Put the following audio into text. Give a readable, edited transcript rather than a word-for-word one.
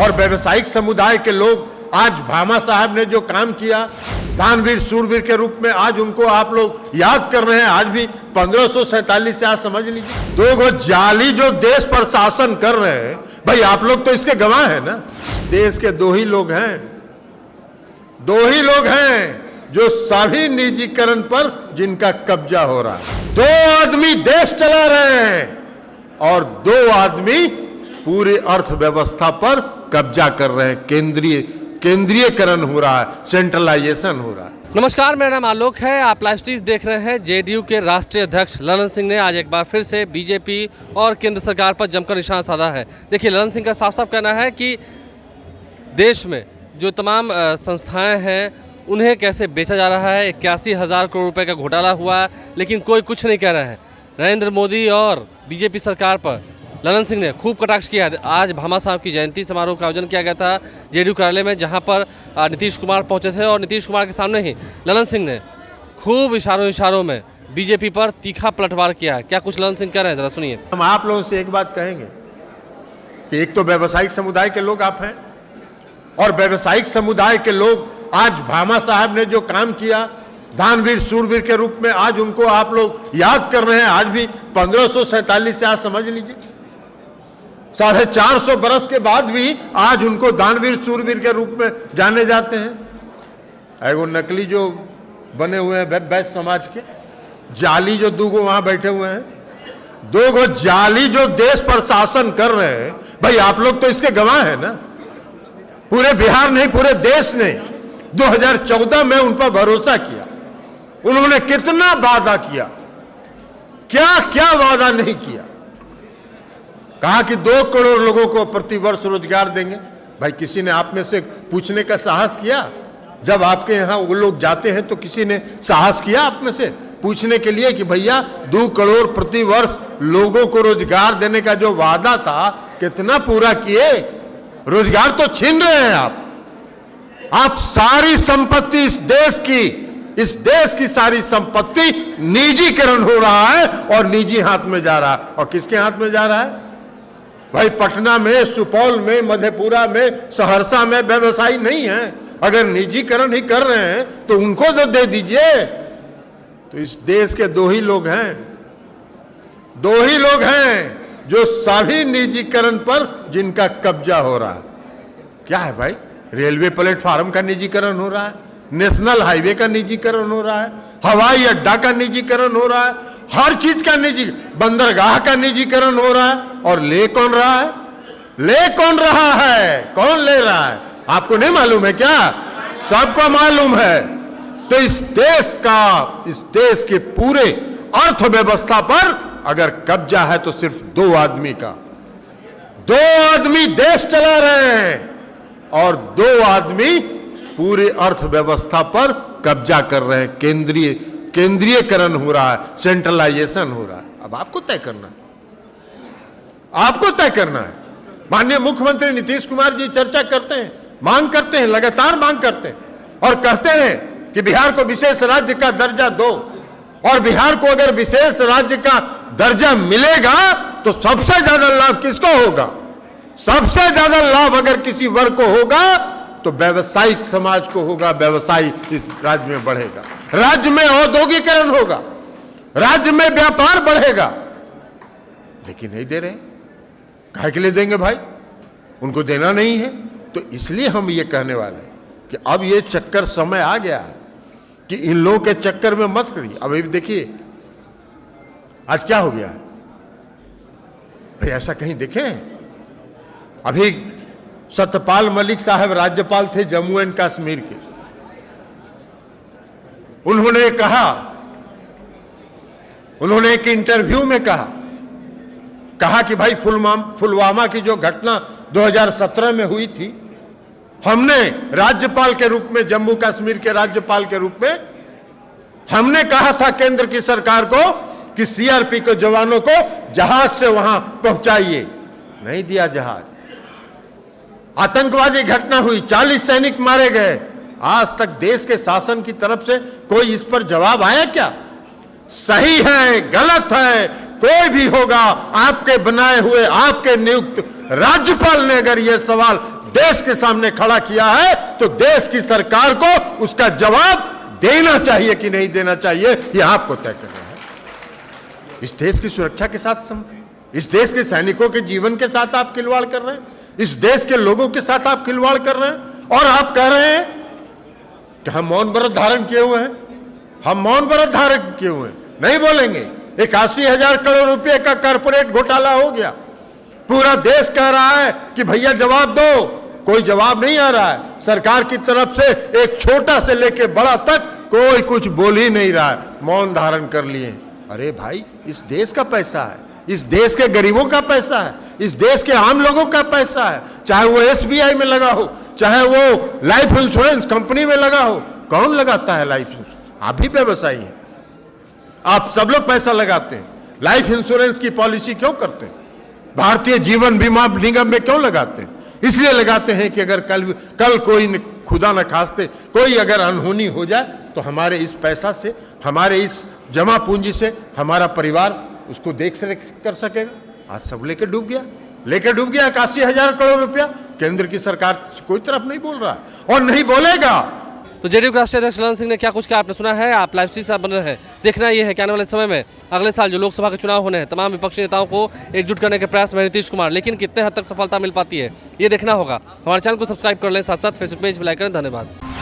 और व्यवसायिक समुदाय के लोग आज भामा साहब ने जो काम किया दानवीर सूरवीर के रूप में आज उनको आप लोग याद कर रहे हैं। आज भी 1547 से आज समझ लीजिए दो जाली जो देश पर शासन कर रहे हैं, भाई आप लोग तो इसके गवाह हैं ना। देश के दो ही लोग हैं जो सभी निजीकरण पर जिनका कब्जा हो रहा है। दो आदमी देश चला रहे हैं और दो आदमी पूरी अर्थव्यवस्था पर कब्जा कर रहे हैं। केंद्रीयकरण हो रहा है, सेंट्रलाइजेशन हो रहा है। नमस्कार, मेरा नाम आलोक है। आप लाइव स्ट्रीम देख रहे हैं। जेडीयू के राष्ट्रीय अध्यक्ष ललन सिंह ने आज एक बार फिर से बीजेपी और केंद्र सरकार पर जमकर निशाना साधा है। देखिए, ललन सिंह का साफ साफ कहना है कि देश में जो तमाम संस्थाएं हैं उन्हें कैसे बेचा जा रहा है। 81,000 करोड़ रुपए का घोटाला हुआ, लेकिन कोई कुछ नहीं कह रहा है। नरेंद्र मोदी और बीजेपी सरकार पर ललन सिंह ने खूब कटाक्ष किया। आज भामा साहब की जयंती समारोह का आयोजन किया गया था जेडीयू कार्यालय में, जहां पर नीतीश कुमार पहुंचे थे और नीतीश कुमार के सामने ही ललन सिंह ने खूब इशारों में बीजेपी पर तीखा पलटवार किया है। क्या कुछ ललन सिंह कह रहे हैं, जरा सुनिए। हम आप लोगों से एक बात कहेंगे कि एक तो व्यावसायिक समुदाय के लोग आप हैं, और व्यावसायिक समुदाय के लोग आज भामा साहब ने जो काम किया दानवीर सूरवीर के रूप में आज उनको आप लोग याद कर रहे हैं। आज भी 1547 से आज समझ लीजिए 450 बरस के बाद भी आज उनको दानवीर सूरवीर के रूप में जाने जाते हैं। वो नकली जो बने हुए हैं वैश्य समाज के जाली जो दो वहां बैठे हुए हैं, दो जाली जो देश पर शासन कर रहे हैं, भाई आप लोग तो इसके गवाह हैं ना। पूरे बिहार नहीं, पूरे देश ने 2014 में उन पर भरोसा किया। उन्होंने कितना वादा किया, क्या क्या वादा नहीं किया। कहा कि 2 करोड़ लोगों को प्रति वर्ष रोजगार देंगे। भाई किसी ने आप में से पूछने का साहस किया? जब आपके यहाँ वो लोग जाते हैं तो किसी ने साहस किया आप में से पूछने के लिए कि भैया 2 करोड़ प्रति वर्ष लोगों को रोजगार देने का जो वादा था कितना पूरा किए? रोजगार तो छीन रहे हैं आप सारी संपत्ति इस देश की सारी संपत्ति निजीकरण हो रहा है और निजी हाथ में जा रहा है। और किसके हाथ में जा रहा है? भाई पटना में, सुपौल में, मधेपुरा में, सहरसा में व्यवसायी नहीं है। अगर निजीकरण ही कर रहे हैं तो उनको तो दे दीजिए। तो इस देश के दो ही लोग हैं जो सभी निजीकरण पर जिनका कब्जा हो रहा है। क्या है भाई? रेलवे प्लेटफार्म का निजीकरण हो रहा है, नेशनल हाईवे का निजीकरण हो रहा है, हवाई अड्डा का निजीकरण हो रहा है, हर चीज का बंदरगाह का निजीकरण हो रहा है। और ले कौन रहा है? कौन ले रहा है? आपको नहीं मालूम है क्या? सबको मालूम है। तो इस देश के पूरे अर्थव्यवस्था पर अगर कब्जा है तो सिर्फ 2 आदमी का। 2 आदमी देश चला रहे हैं और 2 आदमी पूरी अर्थव्यवस्था पर कब्जा कर रहे हैं। केंद्रीयकरण हो रहा है, सेंट्रलाइजेशन हो रहा है। अब आपको तय करना है। माननीय मुख्यमंत्री नीतीश कुमार जी चर्चा करते हैं, मांग करते हैं, लगातार मांग करते हैं और कहते हैं कि बिहार को विशेष राज्य का दर्जा दो। और बिहार को अगर विशेष राज्य का दर्जा मिलेगा तो सबसे ज्यादा लाभ किसको होगा? सबसे ज्यादा लाभ अगर किसी वर्ग को होगा तो व्यावसायिक समाज को होगा। व्यवसाय इस राज्य में बढ़ेगा, राज्य में औद्योगिकरण होगा, राज्य में व्यापार बढ़ेगा। लेकिन नहीं दे रहे। काहे के लिए देंगे भाई? उनको देना नहीं है। तो इसलिए हम ये कहने वाले हैं कि अब ये चक्कर समय आ गया है कि इन लोगों के चक्कर में मत करिए। अब अभी देखिए आज क्या हो गया भाई, ऐसा कहीं देखें? अभी सत्यपाल मलिक साहब राज्यपाल थे जम्मू एंड कश्मीर के। उन्होंने एक इंटरव्यू में कहा कि भाई पुलवामा की जो घटना 2017 में हुई थी, हमने राज्यपाल के रूप में, जम्मू कश्मीर के राज्यपाल के रूप में हमने कहा था केंद्र की सरकार को कि सीआरपी के जवानों को जहाज से वहां पहुंचाइए। नहीं दिया जहाज। आतंकवादी घटना हुई, 40 सैनिक मारे गए। आज तक देश के शासन की तरफ से कोई इस पर जवाब आया क्या? सही है, गलत है, कोई भी होगा, आपके बनाए हुए, आपके नियुक्त राज्यपाल ने अगर यह सवाल देश के सामने खड़ा किया है, तो देश की सरकार को उसका जवाब देना चाहिए कि नहीं देना चाहिए, यह आपको तय करना है। इस देश की सुरक्षा के साथ, इस देश के सैनिकों के जीवन के साथ आप खिलवाड़ कर रहे हैं, इस देश के लोगों के साथ आप खिलवाड़ कर रहे हैं, और आप कह रहे हैं कि हम मौन व्रत धारण किए हुए हैं। हम मौन व्रत धारण किए हुए हैं, नहीं बोलेंगे। 81,000 करोड़ रुपए का कारपोरेट घोटाला हो गया, पूरा देश कह रहा है कि भैया जवाब दो, कोई जवाब नहीं आ रहा है। सरकार की तरफ से एक छोटा से लेके बड़ा तक कोई कुछ बोल ही नहीं रहा है, मौन धारण कर लिए। अरे भाई, इस देश का पैसा है, इस देश के गरीबों का पैसा है, इस देश के आम लोगों का पैसा है, चाहे वो SBI में लगा हो, चाहे वो लाइफ इंश्योरेंस कंपनी में लगा हो। कौन लगाता है लाइफ इंश्योरेंस? आप भी व्यवसायी हैं, आप सब लोग पैसा लगाते हैं। लाइफ इंश्योरेंस की पॉलिसी क्यों करते हैं? भारतीय जीवन बीमा निगम में क्यों लगाते हैं? इसलिए लगाते हैं कि अगर कल कोई खुदा न खास्ते कोई अगर अनहोनी हो जाए, तो हमारे इस पैसा से, हमारे इस जमा पूंजी से हमारा परिवार उसको देख कर सकेगा। आज सब लेके डूब गया, 81,000 करोड़ रुपया। केंद्र की सरकार कोई तरफ नहीं बोल रहा है और नहीं बोलेगा। तो जेडीयू के राष्ट्रीय अध्यक्ष ललन सिंह ने क्या कुछ कहा आपने सुना है। आप लाइव स्ट्रीम से बन रहे हैं। देखना यह है कि आने वाले समय में अगले साल जो लोकसभा के चुनाव होने हैं, तमाम विपक्षी नेताओं को एकजुट करने के प्रयास में नीतीश कुमार, लेकिन कितने हद तक सफलता मिल पाती है ये देखना होगा। हमारे चैनल को सब्सक्राइब कर लें, साथ साथ फेसबुक पेज भी लाइक करें। धन्यवाद।